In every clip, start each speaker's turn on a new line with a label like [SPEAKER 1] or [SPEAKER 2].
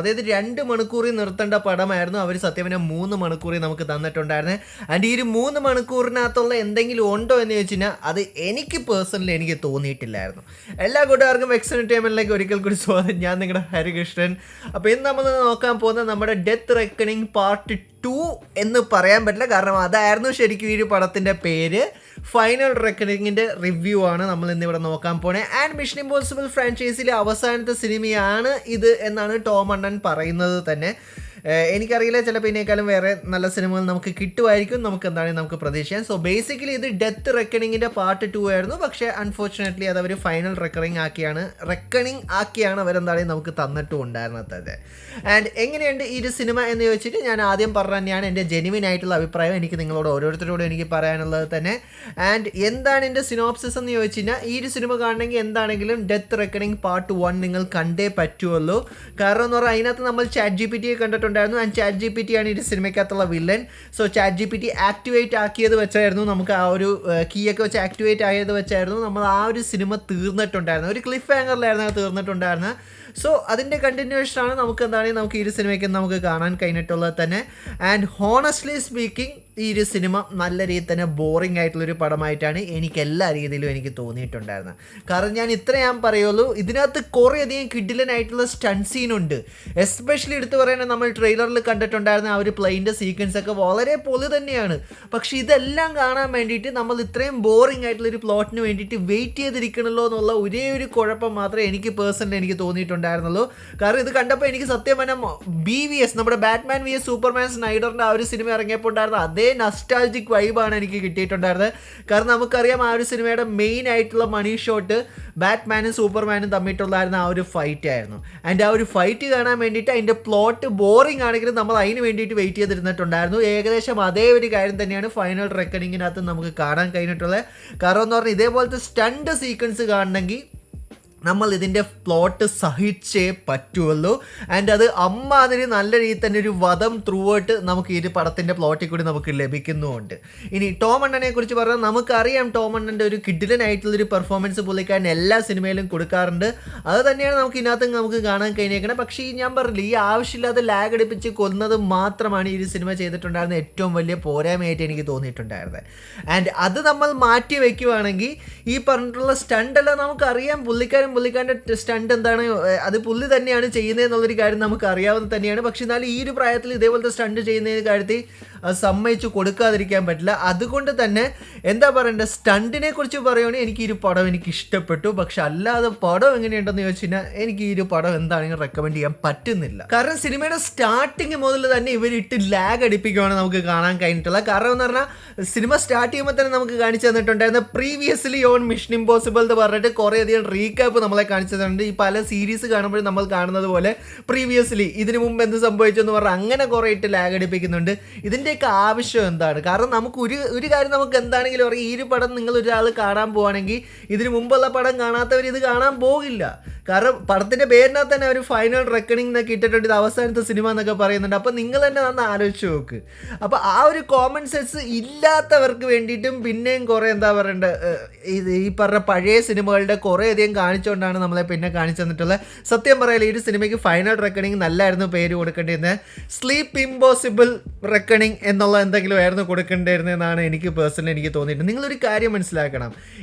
[SPEAKER 1] അതായത് 2 മണിക്കൂറിൽ നിർത്തേണ്ട പടമായിരുന്നു അവർ സത്യം പറഞ്ഞാൽ 3 മണിക്കൂറിൽ നമുക്ക് തന്നിട്ടുണ്ടായിരുന്നത്. ആൻഡ് ഈ ഒരു 3 മണിക്കൂറിനകത്തുള്ള എന്തെങ്കിലും ഉണ്ടോ എന്ന് ചോദിച്ചു കഴിഞ്ഞാൽ അത് എനിക്ക് പേഴ്സണലി എനിക്ക് തോന്നിയിട്ടില്ലായിരുന്നു. എല്ലാ കൂട്ടുകാർക്കും വെക്സ് എൻ്റർടൈൻമെൻറ്റിലേക്ക് ഒരിക്കൽ കൂടി സ്വാഗതം. ഞാൻ നിങ്ങളുടെ ഹരികൃഷ്ണൻ. അപ്പോൾ ഇന്ന് നമ്മൾ നോക്കാൻ പോകുന്നത് നമ്മുടെ ഡെത്ത് റെക്കണിംഗ് പാർട്ട് 2 എന്ന് പറയാൻ പറ്റില്ല, കാരണം അതായിരുന്നു ശരിക്കും ഈ ഒരു പടത്തിൻ്റെ പേര്. ഫൈനൽ റെക്കണിങ്ങിൻ്റെ റിവ്യൂ ആണ് നമ്മൾ ഇന്നിവിടെ നോക്കാൻ പോണേ. ആൻഡ് മിഷൻ ഇമ്പോസിബിൾ ഫ്രാഞ്ചൈസിയിലെ അവസാനത്തെ സിനിമയാണ് ഇത് എന്നാണ് ടോം അണ്ണൻ പറയുന്നത് തന്നെ. എനിക്കറിയില്ല, ചിലപ്പോൾ ഇതിനേക്കാളും വേറെ നല്ല സിനിമകൾ നമുക്ക് കിട്ടുമായിരിക്കും, നമുക്ക് എന്താണെങ്കിലും നമുക്ക് പ്രതീക്ഷിക്കാം. സോ ബേസിക്കലി ഇത് ഡെത്ത് റെക്കണിങ്ങിൻ്റെ പാർട്ട് 2 ആയിരുന്നു. പക്ഷേ അൺഫോർച്ചുനേറ്റ്ലി അത് അവർ ഫൈനൽ റെക്കണിങ് ആക്കിയാണ് അവരെന്താണെങ്കിലും നമുക്ക് തന്നിട്ടും ഉണ്ടായിരുന്നത്. ആൻഡ് എങ്ങനെയുണ്ട് ഈ ഒരു സിനിമ എന്ന് ചോദിച്ചിട്ട് ഞാൻ ആദ്യം പറഞ്ഞ തന്നെയാണ് എൻ്റെ ജെനുവിൻ ആയിട്ടുള്ള അഭിപ്രായം എനിക്ക് നിങ്ങളോട് ഓരോരുത്തരോടും എനിക്ക് പറയാനുള്ളത് തന്നെ. ആൻഡ് എന്താണ് എൻ്റെ സിനോപ്സിസ് എന്ന് ചോദിച്ചു കഴിഞ്ഞാൽ, ഈ ഒരു സിനിമ കാണണമെങ്കിൽ എന്താണെങ്കിലും ഡെത്ത് റെക്കണിങ് പാർട്ട് 1 നിങ്ങൾ കണ്ടേ പറ്റുമല്ലോ. കാരണം എന്ന് പറഞ്ഞാൽ അതിനകത്ത് നമ്മൾ ChatGPT കണ്ടിട്ടുണ്ട്. ആൻഡ് ChatGPT ആണ് ഈ സിനിമയ്ക്കകത്തുള്ള വില്ലൻ. സോ ChatGPT ആക്ടിവേറ്റ് ആക്കിയത് വെച്ചായിരുന്നു നമുക്ക് ആ ഒരു കീയൊക്കെ വെച്ച് ആക്ടിവേറ്റ് ആയത് വെച്ചായിരുന്നു നമ്മൾ ആ ഒരു സിനിമ തീർന്നിട്ടുണ്ടായിരുന്നത്. ഒരു ക്ലിഫ് ഹാങ്ങറിലായിരുന്നു അത് തീർന്നിട്ടുണ്ടായിരുന്നത്. സോ അതിൻ്റെ കണ്ടിന്യൂഷനാണ് നമുക്ക് എന്താണെങ്കിൽ നമുക്ക് ഈ ഒരു സിനിമയ്ക്ക് നമുക്ക് കാണാൻ കഴിഞ്ഞിട്ടുള്ളത് തന്നെ. ആൻഡ് ഹോണസ്റ്റ്ലി സ്പീക്കിംഗ് ഈ ഒരു സിനിമ നല്ല രീതിയിൽ തന്നെ ബോറിംഗ് ആയിട്ടുള്ളൊരു പടമായിട്ടാണ് എനിക്ക് എല്ലാ രീതിയിലും എനിക്ക് തോന്നിയിട്ടുണ്ടായിരുന്നത്. കാരണം ഞാൻ പറയുള്ളൂ, ഇതിനകത്ത് കുറേയധികം കിഡിലനായിട്ടുള്ള സ്റ്റണ്ട് സീനുണ്ട്. എസ്പെഷ്യലി എടുത്ത് പറയുന്നത് നമ്മൾ ട്രെയിലറിൽ കണ്ടിട്ടുണ്ടായിരുന്ന ആ ഒരു പ്ലെയിൻ്റെ സീക്വൻസ് ഒക്കെ വളരെ പൊളി തന്നെയാണ്. പക്ഷേ ഇതെല്ലാം കാണാൻ വേണ്ടിയിട്ട് നമ്മൾ ഇത്രയും ബോറിംഗ് ആയിട്ടുള്ളൊരു പ്ലോട്ടിന് വേണ്ടിയിട്ട് വെയിറ്റ് ചെയ്തിരിക്കണമല്ലോ എന്നുള്ള ഒരേ ഒരു കുഴപ്പം മാത്രമേ എനിക്ക് പേഴ്സണലി എനിക്ക് തോന്നിയിട്ടുണ്ടായിരുന്നുള്ളൂ. കാരണം ഇത് കണ്ടപ്പോൾ എനിക്ക് സത്യം പറഞ്ഞാൽ BVS നമ്മുടെ ബാറ്റ്മാൻ vs സൂപ്പർമാൻ സ്നൈഡറിൻ്റെ ആ ഒരു സിനിമ ഇറങ്ങിയപ്പോൾ ഉണ്ടായിരുന്ന അതേ നസ്റ്റാൾജിക് വൈബാണ് എനിക്ക് കിട്ടിയിട്ടുണ്ടായിരുന്നത്. കാരണം നമുക്കറിയാം ആ ഒരു സിനിമയുടെ മെയിൻ ആയിട്ടുള്ള മണി ഷോട്ട് ബാറ്റ്മാനും സൂപ്പർമാനും തമ്മിട്ടുള്ളായിരുന്ന ആ ഒരു ഫൈറ്റ് ആയിരുന്നു. ആൻഡ് ആ ഒരു ഫൈറ്റ് കാണാൻ വേണ്ടിയിട്ട് അതിൻ്റെ പ്ലോട്ട് ബോറിംഗ് ആണെങ്കിലും നമ്മൾ അതിന് വേണ്ടിയിട്ട് വെയിറ്റ് ചെയ്തിരുന്നിട്ടുണ്ടായിരുന്നു. ഏകദേശം അതേ ഒരു കാര്യം തന്നെയാണ് ഫൈനൽ റെക്കണിങ്ങിനകത്ത് നമുക്ക് കാണാൻ കഴിഞ്ഞിട്ടുള്ളത്. കാരണം എന്ന് പറഞ്ഞാൽ ഇതേപോലത്തെ സ്റ്റണ്ട് സീക്വൻസ് കാണണമെങ്കിൽ നമ്മൾ ഇതിൻ്റെ പ്ലോട്ട് സഹിച്ചേ പറ്റുമല്ലോ. ആൻഡ് അത് അതിന് നല്ല രീതിയിൽ തന്നെ ഒരു വധം ത്രൂ ഔട്ട് നമുക്ക് ഈ ഒരു പടത്തിൻ്റെ പ്ലോട്ടിൽ കൂടി നമുക്ക് ലഭിക്കുന്നുമുണ്ട്. ഇനി ടോം അണ്ണനെ കുറിച്ച് പറഞ്ഞാൽ നമുക്കറിയാം ടോം അണ്ണൻ്റെ ഒരു കിഡിലനായിട്ടുള്ളൊരു പെർഫോമൻസ് പുള്ളിക്കാരൻ എല്ലാ സിനിമയിലും കൊടുക്കാറുണ്ട്. അത് തന്നെയാണ് നമുക്ക് ഇതിനകത്ത് നമുക്ക് കാണാൻ കഴിഞ്ഞേക്കണം. പക്ഷേ ഞാൻ പറഞ്ഞില്ല, ഈ ആവശ്യമില്ലാതെ ലാഗ് അടിപ്പിച്ച് കൊല്ലുന്നത് മാത്രമാണ് ഈ ഒരു സിനിമ ചെയ്തിട്ടുണ്ടായിരുന്ന ഏറ്റവും വലിയ പോരായ്മയായിട്ട് എനിക്ക് തോന്നിയിട്ടുണ്ടായിരുന്നത്. ആൻഡ് അത് നമ്മൾ മാറ്റി വയ്ക്കുവാണെങ്കിൽ ഈ പറഞ്ഞിട്ടുള്ള സ്റ്റണ്ടെല്ലാം നമുക്കറിയാം, പുള്ളിക്കാരൻ്റെ സ്റ്റണ്ട് എന്താണ്, അത് പുള്ളി തന്നെയാണ് ചെയ്യുന്നത് എന്നുള്ളൊരു കാര്യം നമുക്ക് അറിയാവുന്ന തന്നെയാണ്. പക്ഷെ എന്നാലും ഈ ഒരു പ്രായത്തിൽ ഇതേപോലത്തെ സ്റ്റണ്ട് ചെയ്യുന്നതിന് കാര്യത്തിൽ സമ്മതിച്ചു കൊടുക്കാതിരിക്കാൻ പറ്റില്ല. അതുകൊണ്ട് തന്നെ എന്താ പറയണ്ടത്, സ്റ്റണ്ടിനെ കുറിച്ച് പറയുകയാണെങ്കിൽ എനിക്ക് ഈ ഒരു പടം എനിക്ക് ഇഷ്ടപ്പെട്ടു. പക്ഷെ അല്ലാതെ പടം എങ്ങനെയുണ്ടെന്ന് ചോദിച്ചു കഴിഞ്ഞാൽ എനിക്ക് ഈ ഒരു പടം എന്താണെങ്കിലും റെക്കമെൻഡ് ചെയ്യാൻ പറ്റുന്നില്ല. കാരണം സിനിമയുടെ സ്റ്റാർട്ടിങ് മുതൽ തന്നെ ഇവരിട്ട് ലാഗ് അടിപ്പിക്കുകയാണ് നമുക്ക് കാണാൻ കഴിഞ്ഞിട്ടുള്ളത്. കാരണം എന്ന് പറഞ്ഞാൽ സിനിമ സ്റ്റാർട്ട് ചെയ്യുമ്പോൾ തന്നെ നമുക്ക് കാണിച്ചു തന്നിട്ടുണ്ടായിരുന്ന പ്രീവിയസ്ലി ഓൺ മിഷൻ ഇമ്പോസിബിൾ എന്ന് പറഞ്ഞിട്ട് കുറേയധികം റീക്യാപ്പ് നമ്മളെ കാണിച്ചു തന്നിട്ടുണ്ട്. ഈ പല സീരീസ് കാണുമ്പോഴും നമ്മൾ കാണുന്നത് പോലെ പ്രീവിയസ്ലി ഇതിനു മുമ്പ് എന്ത് സംഭവിച്ചെന്ന് പറഞ്ഞാൽ അങ്ങനെ കുറേ ഇട്ട് ലാഗ് അടിപ്പിക്കുന്നുണ്ട്. ഇതിൻ്റെയൊക്കെ ആവശ്യം എന്താണ്? കാരണം നമുക്ക് ഒരു കാര്യം നമുക്ക് എന്താണെങ്കിലും അറിയാം, ഈ ഒരു പടം നിങ്ങൾ ഒരാൾ കാണാൻ പോവുകയാണെങ്കിൽ ഇതിന് മുമ്പുള്ള പടം കാണാത്തവർ ഇത് കാണാൻ പോകില്ല. കാരണം പടത്തിൻ്റെ പേരിനകത്ത് തന്നെ ഒരു ഫൈനൽ റെക്കണിംഗ് എന്നൊക്കെ ഇട്ടിട്ടുണ്ട്, ഇത് അവസാനത്തെ സിനിമ എന്നൊക്കെ പറയുന്നുണ്ട്. അപ്പോൾ നിങ്ങൾ തന്നെ നന്ന് ആലോചിച്ച് നോക്ക്. അപ്പോൾ ആ ഒരു കോമൺ സെൻസ് ഇല്ലാത്തവർക്ക് വേണ്ടിയിട്ടും പിന്നെയും കുറേ എന്താ പറയണ്ടത്, ഈ പറഞ്ഞ പഴയ സിനിമകളുടെ കുറേയധികം കാണിച്ചുകൊണ്ടാണ് നമ്മളെ പിന്നെ കാണിച്ചു തന്നിട്ടുള്ളത്. സത്യം പറയാലോ ഈ ഒരു സിനിമയ്ക്ക് ഫൈനൽ റെക്കണിംഗ് നല്ലായിരുന്നു പേര് കൊടുക്കേണ്ടിയിരുന്നത്. സ്ലീപ്പ് ഇമ്പോസിബിൾ റെക്കണിംഗ് എന്നുള്ള എന്തെങ്കിലും ആയിരുന്നു കൊടുക്കേണ്ടിയിരുന്നതെന്നാണ് എനിക്ക് പേഴ്സണലി എനിക്ക് തോന്നിയിട്ടുണ്ട്. നിങ്ങളൊരു കാര്യം മനസ്സിലാക്കണം,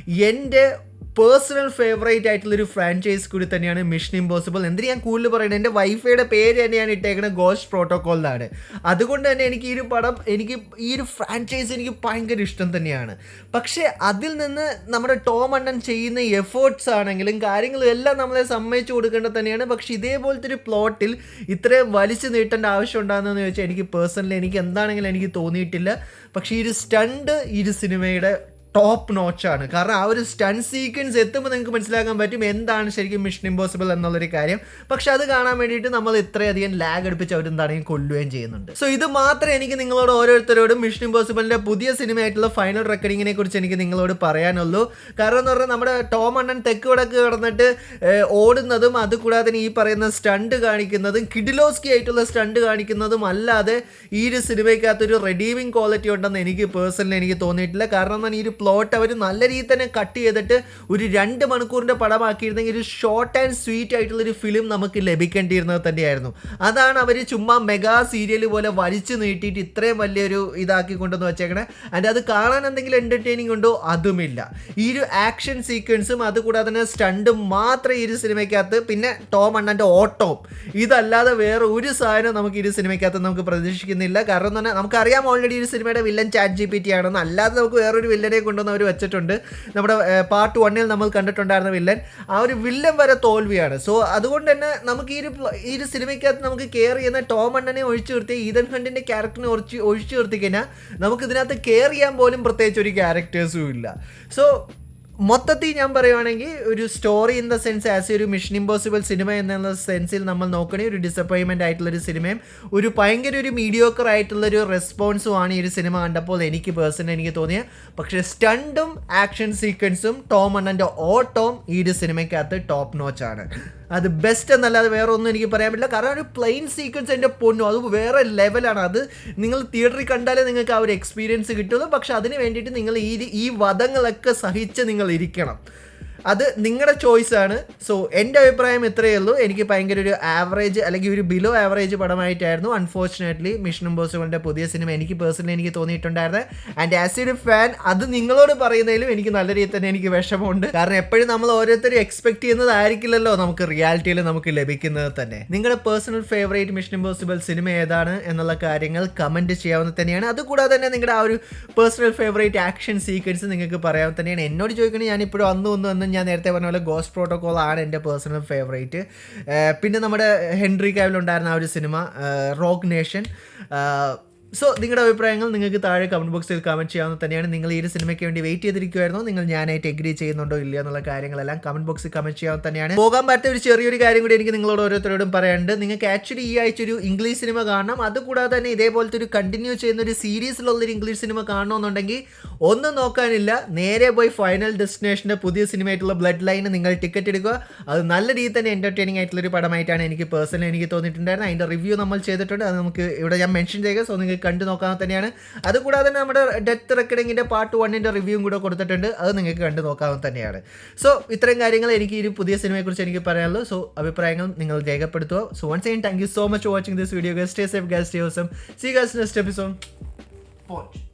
[SPEAKER 1] എൻ്റെ പേഴ്സണൽ ഫേവറേറ്റ് ആയിട്ടുള്ളൊരു ഫ്രാഞ്ചൈസ് കൂടി തന്നെയാണ് മിഷൻ ഇമ്പോസിബിൾ. എന്തിന് ഞാൻ കൂടുതൽ പറയുന്നത്, എൻ്റെ വൈഫൈയുടെ പേര് തന്നെയാണ് ഇട്ടേക്കുന്നത് ഗോസ്റ്റ് പ്രോട്ടോക്കോൾ എന്നാണ്. അതുകൊണ്ട് തന്നെ എനിക്ക് ഈ ഒരു പടം, എനിക്ക് ഈ ഒരു ഫ്രാഞ്ചൈസ് എനിക്ക് ഭയങ്കര ഇഷ്ടം തന്നെയാണ്. പക്ഷേ അതിൽ നിന്ന് നമ്മുടെ ടോം അണ്ണൻ ചെയ്യുന്ന എഫേർട്സ് ആണെങ്കിലും കാര്യങ്ങളും എല്ലാം നമ്മളെ സമ്മതിച്ചു കൊടുക്കേണ്ടത് തന്നെയാണ്. പക്ഷേ ഇതേപോലത്തെ ഒരു പ്ലോട്ടിൽ ഇത്രയും വലിച്ചു നീട്ടേണ്ട ആവശ്യം ഉണ്ടാകുന്നതെന്ന് ചോദിച്ചാൽ എനിക്ക് പേഴ്സണലി എനിക്ക് എന്താണെങ്കിലും എനിക്ക് തോന്നിയിട്ടില്ല. പക്ഷേ ഈ ഒരു സ്റ്റണ്ട് ഈ ഒരു സിനിമയുടെ ടോപ്പ് നോച്ചാണ്. കാരണം ആ ഒരു സ്റ്റണ്ട് സീക്വൻസ് എത്തുമ്പോൾ നിങ്ങൾക്ക് മനസ്സിലാക്കാൻ പറ്റും എന്താണ് ശരിക്കും മിഷൻ ഇമ്പോസിബിൾ എന്നുള്ളൊരു കാര്യം. പക്ഷെ അത് കാണാൻ വേണ്ടിയിട്ട് നമ്മൾ ഇത്രയധികം ലാഗ് അടുപ്പിച്ച് അവരെന്താണെങ്കിൽ കൊല്ലുകയും ചെയ്യുന്നുണ്ട്. സോ ഇത് മാത്രമേ എനിക്ക് നിങ്ങളോട് ഓരോരുത്തരോടും മിഷൻ ഇമ്പോസിബിളിൻ്റെ പുതിയ സിനിമയായിട്ടുള്ള ഫൈനൽ റെക്കണിങ്ങിനെ കുറിച്ച് എനിക്ക് നിങ്ങളോട് പറയാനുള്ളൂ. കാരണം എന്ന് പറഞ്ഞാൽ നമ്മുടെ ടോം അണ്ണൻ തെക്ക് വടക്ക് കിടന്നിട്ട് ഓടുന്നതും അതുകൂടാതെ ഈ പറയുന്ന സ്റ്റണ്ട് കാണിക്കുന്നതും കിഡിലോസ്കി ആയിട്ടുള്ള സ്റ്റണ്ട് കാണിക്കുന്നതും അല്ലാതെ ഈ ഒരു സിനിമയ്ക്കകത്തൊരു റെഡീമിങ് ക്വാളിറ്റി ഉണ്ടെന്ന് എനിക്ക് പേഴ്സണലി എനിക്ക് തോന്നിയിട്ടില്ല. കാരണം ഈ ഒരു പ്ലോട്ട് അവർ നല്ല രീതിയിൽ തന്നെ കട്ട് ചെയ്തിട്ട് ഒരു 2 മണിക്കൂറിൻ്റെ പടമാക്കിയിരുന്നെങ്കിൽ ഒരു ഷോർട്ട് ആൻഡ് സ്വീറ്റ് ആയിട്ടുള്ളൊരു ഫിലിം നമുക്ക് ലഭിക്കേണ്ടിയിരുന്നത് തന്നെയായിരുന്നു. അതാണ് അവർ ചുമ്മാ മെഗാ സീരിയൽ പോലെ വലിച്ചു നീട്ടിയിട്ട് ഇത്രയും വലിയൊരു ഇതാക്കി കൊണ്ടുവന്ന് വെച്ചേക്കണേ. ആൻഡ് അത് കാണാൻ എന്തെങ്കിലും എൻ്റർടൈനിങ് ഉണ്ടോ? അതുമില്ല. ഈ ഒരു ആക്ഷൻ സീക്വൻസും അതുകൂടാതെ തന്നെ സ്റ്റണ്ടും മാത്രമേ ഈ ഒരു സിനിമയ്ക്കകത്ത്, പിന്നെ ടോം അണ്ണൻ്റെ ഓട്ടവും, ഇതല്ലാതെ വേറെ ഒരു സാധനം നമുക്ക് ഈ ഒരു സിനിമയ്ക്കകത്ത് നമുക്ക് പ്രതീക്ഷിക്കുന്നില്ല. കാരണം എന്ന് പറഞ്ഞാൽ നമുക്കറിയാം ഓൾറെഡി ഈ സിനിമയുടെ വില്ലൻ ChatGPT ആണെന്ന്. അല്ലാതെ നമുക്ക് വേറൊരു വില്ലനെ കൊണ്ടുവന്ന് അവർ വെച്ചിട്ടുണ്ട്. നമ്മുടെ പാർട്ട് 1 നമ്മൾ കണ്ടിട്ടുണ്ടായിരുന്ന വില്ലൻ, ആ ഒരു വില്ലൻ വരെ തോൽവിയാണ്. സോ അതുകൊണ്ട് തന്നെ നമുക്ക് ഈ ഒരു സിനിമയ്ക്കകത്ത് നമുക്ക് കെയർ ചെയ്യുന്ന ടോം അണ്ണനെ ഒഴിച്ചു നിർത്തി ഈതൻ ഹണ്ടിൻ്റെ ക്യാരക്ടറിനെ ഒഴിച്ചു നിർത്തി കഴിഞ്ഞാൽ നമുക്ക് ഇതിനകത്ത് കെയർ ചെയ്യാൻ പോലും പ്രത്യേകിച്ച് ഒരു ക്യാരക്ടേഴ്സും ഇല്ല. സോ മൊത്തത്തിൽ ഞാൻ പറയുവാണെങ്കിൽ ഒരു story in the sense as ഒരു മിഷൻ ഇമ്പോസിബിൾ സിനിമ എന്നുള്ള സെൻസിൽ നമ്മൾ നോക്കണമെങ്കിൽ ഒരു ഡിസപ്പോയിൻമെൻ്റ് ആയിട്ടുള്ളൊരു സിനിമയും ഒരു ഭയങ്കര ഒരു മീഡിയോക്കർ ആയിട്ടുള്ളൊരു റെസ്പോൺസുമാണ് ഈ ഒരു സിനിമ കണ്ടപ്പോൾ എനിക്ക് പേഴ്സണലി തോന്നിയത്. പക്ഷേ സ്റ്റണ്ടും ആക്ഷൻ സീക്വൻസും ടോം അണ്ണൻ്റെ ഓട്ടവും ഈ ഒരു സിനിമയ്ക്കകത്ത് ടോപ്പ് നോച്ചാണ്. അത് ബെസ്റ്റ് എന്നല്ലാതെ വേറെ ഒന്നും എനിക്ക് പറയാൻ പറ്റില്ല. കാരണം ഒരു പ്ലെയിൻ സീക്വൻസ് എൻ്റെ പൊന്നു അത് വേറെ ലെവലാണ്. അത് നിങ്ങൾ തിയേറ്ററിൽ കണ്ടാലേ നിങ്ങൾക്ക് ആ ഒരു എക്സ്പീരിയൻസ് കിട്ടുള്ളൂ. പക്ഷെ അതിന് വേണ്ടിയിട്ട് നിങ്ങൾ ഈ വധങ്ങളൊക്കെ സഹിച്ച് നിങ്ങൾ ഇരിക്കണം. അത് നിങ്ങളുടെ ചോയ്സാണ്. സോ എൻ്റെ അഭിപ്രായം ഇത്രയേ ഉള്ളൂ. എനിക്ക് ഭയങ്കര ഒരു ആവറേജ് അല്ലെങ്കിൽ ഒരു ബിലോ ആവറേജ് പടമായിട്ടായിരുന്നു അൺഫോർച്ചുനേറ്റ്ലി മിഷൻ ഇമ്പോസിബിളിൻ്റെ പുതിയ സിനിമ എനിക്ക് പേഴ്സണലി തോന്നിയിട്ടുണ്ടായിരുന്നത്. ആൻഡ് ആസ് ഒരു ഫാൻ അത് നിങ്ങളോട് പറയുന്നതിലും എനിക്ക് നല്ല രീതിയിൽ തന്നെ എനിക്ക് വിഷമമുണ്ട്. കാരണം എപ്പോഴും നമ്മൾ ഓരോരുത്തരും എക്സ്പെക്ട് ചെയ്യുന്നതായിരിക്കില്ലല്ലോ നമുക്ക് റിയാലിറ്റിയിൽ നമുക്ക് ലഭിക്കുന്നത് തന്നെ. നിങ്ങളുടെ personal favourite mission impossible cinema ഏതാണ് എന്നുള്ള കാര്യങ്ങൾ കമൻറ്റ് ചെയ്യാവുന്ന തന്നെയാണ്. അതുകൂടാതെ തന്നെ നിങ്ങളുടെ ആ ഒരു പേഴ്സണൽ ഫേവറേറ്റ് ആക്ഷൻ സീക്വൻസ് നിങ്ങൾക്ക് പറയാവുന്ന തന്നെയാണ്. എന്നോട് ചോദിക്കണമെങ്കിൽ ഞാനിപ്പോഴും അന്നും ഞാൻ നേരത്തെ പറഞ്ഞ പോലെ ഗോസ്റ്റ് പ്രോട്ടോകോൾ ആണ് എൻ്റെ പേഴ്സണൽ ഫേവറേറ്റ്. പിന്നെ നമ്മുടെ ഹെൻറി കാവിൽ ഉണ്ടായിരുന്ന ആ ഒരു സിനിമ റോഗ് നേഷൻ. സോ നിങ്ങളുടെ അഭിപ്രായങ്ങൾ നിങ്ങൾക്ക് താഴെ കമൻറ്റ് ബോക്സിൽ കമൻറ്റ് ചെയ്യാവുന്ന തന്നെയാണ്. നിങ്ങൾ ഈ ഒരു സിനിമയ്ക്ക് വേണ്ടി വെയിറ്റ് ചെയ്തിരിക്കുമായിരുന്നോ? നിങ്ങൾ ഞാനായിട്ട് എഗ്രി ചെയ്യുന്നുണ്ടോ ഇല്ല എന്നുള്ള കാര്യങ്ങളെല്ലാം കമൻറ്റ് ബോക്സിൽ കമൻറ്റ് ചെയ്യാവുന്ന തന്നെയാണ്. പോകാൻ പറ്റാത്ത ഒരു ചെറിയൊരു കാര്യം കൂടി എനിക്ക് നിങ്ങളോട് ഓരോരുത്തരോടും പറയാനുണ്ട്. നിങ്ങൾക്ക് ആക്ച്വലി ഈ ആഴ്ച ഒരു ഇംഗ്ലീഷ് സിനിമ കാണണം. അതുകൂടാതെ തന്നെ ഇതേപോലത്തെ ഒരു കണ്ടിന്യൂ ചെയ്യുന്ന ഒരു സീരീസിലുള്ളൊരു ഇംഗ്ലീഷ് സിനിമ കാണണമെന്നുണ്ടെങ്കിൽ ഒന്നും നോക്കാനില്ല, നേരെ പോയി ഫൈനൽ ഡെസ്റ്റിനേഷൻ്റെ പുതിയ സിനിമയായിട്ടുള്ള ബ്ലഡ് ലൈന് നിങ്ങൾ ടിക്കറ്റ് എടുക്കുക. അത് നല്ല രീതിയിൽ തന്നെ എൻ്റർടൈനിങ് ആയിട്ടുള്ളൊരു പടമായിട്ടാണ് എനിക്ക് പേഴ്സണലി തോന്നിയിട്ടുണ്ടായിരുന്നത്. അതിൻ്റെ റിവ്യൂ നമ്മൾ ചെയ്തിട്ടുണ്ട്. അത് നമുക്ക് ഇവിടെ ഞാൻ മെൻഷൻ ചെയ്യുക. സോ നിങ്ങൾക്ക് കണ്ടു നോക്കാൻ തന്നെയാണ്. അതുകൂടാതെ തന്നെ നമ്മുടെ ഡെത്ത് റെക്കോർഡിങ്ങിൻ്റെ പാർട്ട് 1 റിവ്യൂവും കൂടെ കൊടുത്തിട്ടുണ്ട്. അത് നിങ്ങൾക്ക് കണ്ടു നോക്കാവുന്ന തന്നെയാണ്. സോ ഇത്രയും കാര്യങ്ങൾ എനിക്ക് ഈ പുതിയ സിനിമയെക്കുറിച്ച് എനിക്ക് പറയാനുള്ളൂ. സോ അഭിപ്രായങ്ങൾ നിങ്ങൾ രേഖപ്പെടുത്തുക. So once again thank you so much for watching this video. Stay safe guys, stay awesome. See you guys next episode.